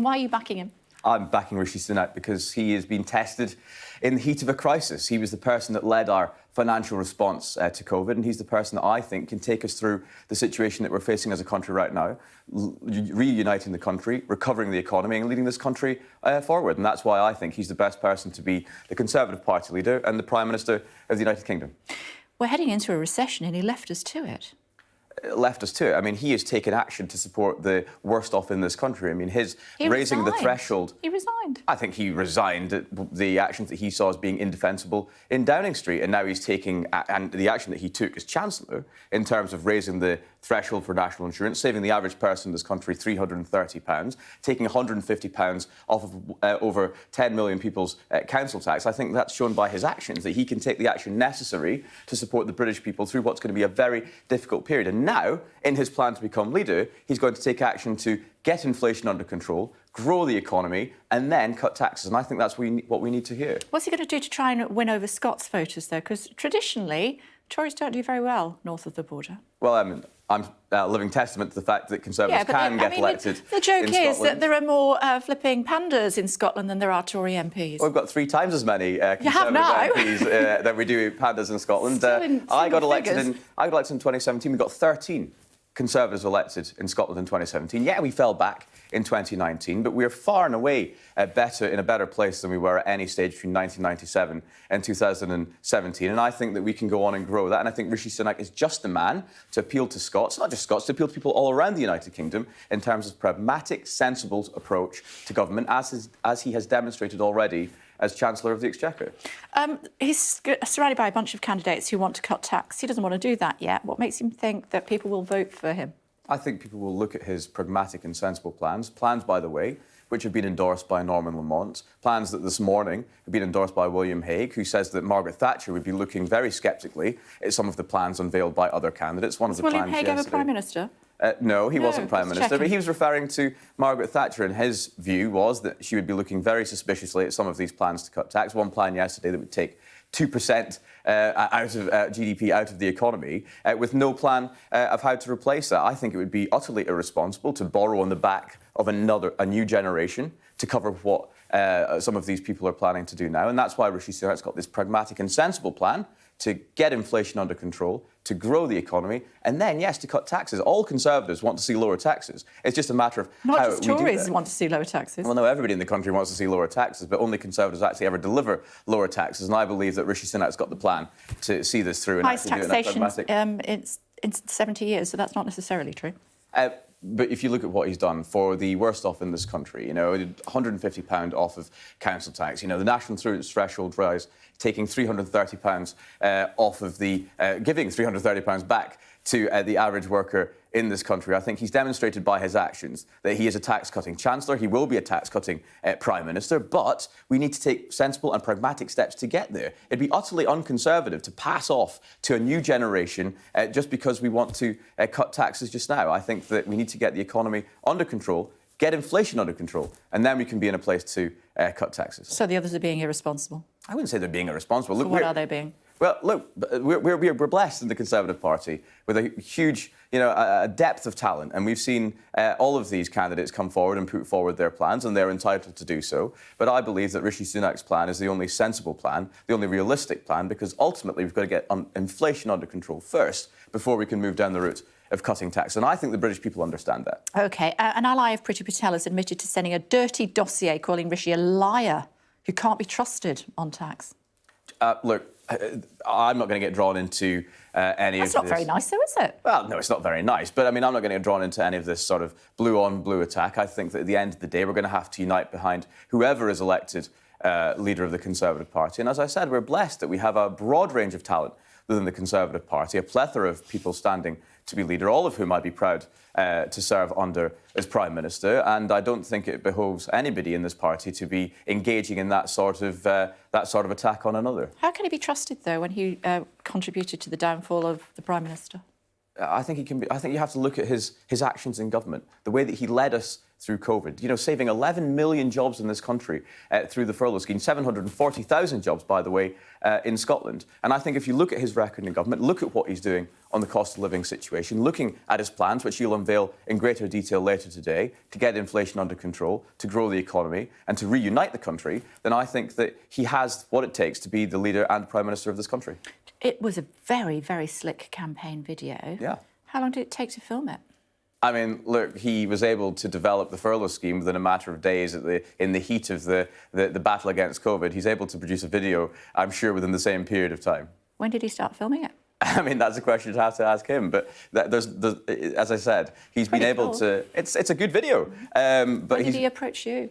why are you backing him? I'm backing Rishi Sunak because he has been tested in the heat of a crisis. He was the person that led our financial response to COVID, and he's the person that I think can take us through the situation that we're facing as a country right now, reuniting the country, recovering the economy and leading this country forward. And that's why I think he's the best person to be the Conservative Party leader and the Prime Minister of the United Kingdom. We're heading into a recession and he left us to it. Left us to it. I mean, he has taken action to support the worst off in this country. I mean, He raising resigned. the threshold. He resigned. I think he resigned the actions that he saw as being indefensible in Downing Street, and now he's taking and the action that he took as Chancellor in terms of raising the threshold for national insurance, saving the average person in this country £330, taking £150 off of over 10 million people's council tax. I think that's shown by his actions that he can take the action necessary to support the British people through what's going to be a very difficult period. And now, in his plan to become leader, he's going to take action to get inflation under control, grow the economy, and then cut taxes. And I think that's what we need to hear. What's he going to do to try and win over Scots voters, though? Because traditionally, Tories don't do very well north of the border. Well, I'm a living testament to the fact that Conservatives can get elected. The joke is that there are more flipping pandas in Scotland than there are Tory MPs. Well, we've got 3 times as many Conservative MPs than we do pandas in Scotland. I got elected in 2017. We got 13 Conservatives elected in Scotland in 2017. Yeah, we fell back in 2019, but we're far and away in a better place than we were at any stage between 1997 and 2017. And I think that we can go on and grow that. And I think Rishi Sunak is just the man to appeal to Scots, not just Scots, to appeal to people all around the United Kingdom in terms of pragmatic, sensible approach to government, as he has demonstrated already as Chancellor of the Exchequer. He's surrounded by a bunch of candidates who want to cut tax. He doesn't want to do that yet. What makes him think that people will vote for him? I think people will look at his pragmatic and sensible plans, by the way, which have been endorsed by Norman Lamont, plans that this morning have been endorsed by William Hague, who says that Margaret Thatcher would be looking very sceptically at some of the plans unveiled by other candidates. Was William Hague ever Prime Minister? No, he wasn't Prime Minister, but he was referring to Margaret Thatcher, and his view was that she would be looking very suspiciously at some of these plans to cut tax. One plan yesterday that would take 2% out of GDP out of the economy, with no plan of how to replace that. I think it would be utterly irresponsible to borrow on the back of a new generation to cover what some of these people are planning to do now. And that's why Rishi Sunak's got this pragmatic and sensible plan to get inflation under control, to grow the economy, and then, yes, to cut taxes. All Conservatives want to see lower taxes. It's just a matter of Not how just we do that. Tories want to see lower taxes. Well, no, everybody in the country wants to see lower taxes, but only Conservatives actually ever deliver lower taxes. And I believe that Rishi Sunak's got the plan to see this through and Highest actually do it in a taxation pragmatic... in 70 years, so that's not necessarily true. But if you look at what he's done for the worst off in this country, £150 off of council tax, the national insurance threshold rise, taking £330 off of giving £330 back to the average worker in this country. I think he's demonstrated by his actions that he is a tax-cutting Chancellor. He will be a tax-cutting Prime Minister, but we need to take sensible and pragmatic steps to get there. It'd be utterly unconservative to pass off to a new generation just because we want to cut taxes just now. I think that we need to get the economy under control, get inflation under control, and then we can be in a place to cut taxes. So the others are being irresponsible? I wouldn't say they're being irresponsible. So what are they being? Well, look, we're blessed in the Conservative Party with a huge, a depth of talent, and we've seen all of these candidates come forward and put forward their plans, and they're entitled to do so. But I believe that Rishi Sunak's plan is the only sensible plan, the only realistic plan, because ultimately we've got to get inflation under control first before we can move down the route of cutting tax. And I think the British people understand that. OK, an ally of Priti Patel has admitted to sending a dirty dossier calling Rishi a liar who can't be trusted on tax. Look, I'm not going to get drawn into any of this. That's not very nice, though, is it? Well, no, it's not very nice. But, I'm not going to get drawn into any of this sort of blue-on-blue attack. I think that at the end of the day, we're going to have to unite behind whoever is elected leader of the Conservative Party. And as I said, we're blessed that we have a broad range of talent within the Conservative Party, a plethora of people standing to be leader, all of whom I'd be proud to serve under as Prime Minister. And I don't think it behoves anybody in this party to be engaging in that sort of attack on another. How can he be trusted, though, when he contributed to the downfall of the Prime Minister? I think he can be. I think you have to look at his actions in government, the way that he led us through COVID. You know, saving 11 million jobs in this country through the furlough scheme, 740,000 jobs, by the way, in Scotland. And I think if you look at his record in government, look at what he's doing on the cost of living situation, looking at his plans, which he'll unveil in greater detail later today, to get inflation under control, to grow the economy, and to reunite the country, then I think that he has what it takes to be the leader and Prime Minister of this country. It was a very, very slick campaign video. Yeah. How long did it take to film it? I mean, look, he was able to develop the furlough scheme within a matter of days in the heat of the battle against COVID. He's able to produce a video, I'm sure, within the same period of time. When did he start filming it? I mean, that's a question you'd have to ask him. But as I said, he's been able to... It's a good video. But when did he approach you?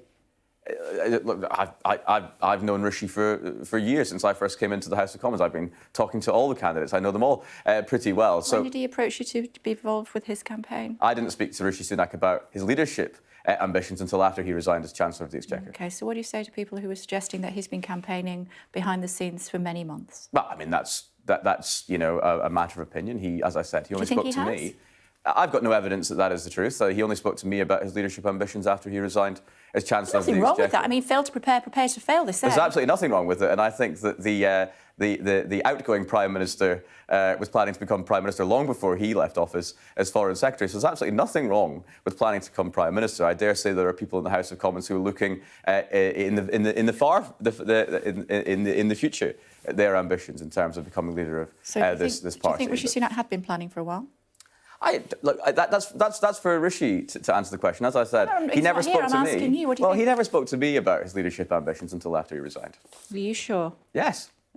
Look, I've known Rishi for years. Since I first came into the House of Commons. I've been talking to all the candidates. I know them all pretty well. When did he approach you to be involved with his campaign? I didn't speak to Rishi Sunak about his leadership ambitions until after he resigned as Chancellor of the Exchequer. OK, so what do you say to people who are suggesting that he's been campaigning behind the scenes for many months? Well, I mean, that's you know, a matter of opinion. He, as I said, he only spoke to me. I've got no evidence that is the truth. He only spoke to me about his leadership ambitions after he resigned as Chancellor of the Exchequer. Nothing wrong with that. I mean, fail to prepare, prepare to fail, they say. There's absolutely nothing wrong with it. And I think that the outgoing Prime Minister was planning to become Prime Minister long before he left office as Foreign Secretary. So there's absolutely nothing wrong with planning to become Prime Minister. I dare say there are people in the House of Commons who are looking in the future at their ambitions in terms of becoming leader of this party. Do you think Rishi Sunak had been planning for a while? That's for Rishi to answer the question. As I said, he never spoke to me. You, what do you think? He never spoke to me about his leadership ambitions until after he resigned. Are you sure? Yes.